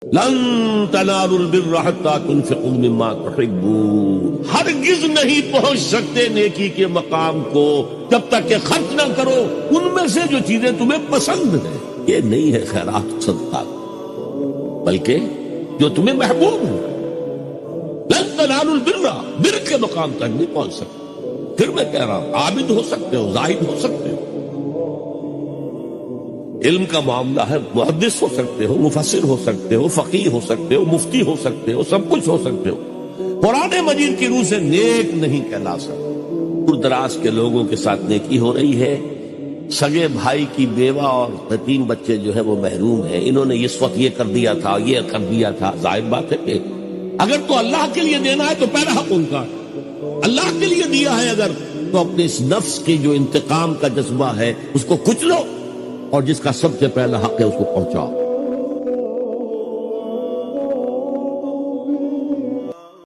لن تنالوا البر حتى تنفقوا مما تحبون، ہرگز نہیں پہنچ سکتے نیکی کے مقام کو جب تک کہ خرچ نہ کرو ان میں سے جو چیزیں تمہیں پسند ہیں۔ یہ نہیں ہے خیرات صدقات، بلکہ جو تمہیں محبوب ہے۔ لن تنالوا البر، بر کے مقام تک نہیں پہنچ سکتے۔ پھر میں کہہ رہا ہوں عابد ہو سکتے ہو، زاہد ہو سکتے ہو، علم کا معاملہ ہے، محدث ہو سکتے ہو، مفسر ہو سکتے ہو، فقیہ ہو سکتے ہو، مفتی ہو سکتے ہو، سب کچھ ہو سکتے ہو، قرآن مجید کی روح سے نیک نہیں کہلا سکتے۔ دور دراز کے لوگوں کے ساتھ نیکی ہو رہی ہے، سگے بھائی کی بیوہ اور 3 بچے جو ہے وہ محروم ہیں، انہوں نے اس وقت یہ کر دیا تھا، یہ کر دیا تھا۔ ظاہر بات ہے کہ اگر تو اللہ کے لیے دینا ہے تو پہلا حق ان کا، اللہ کے لیے دیا ہے اگر تو اپنے اس نفس کے جو انتقام کا جذبہ ہے اس کو کچلو، اور جس کا سب سے پہلا حق ہے اس کو پہنچاؤ۔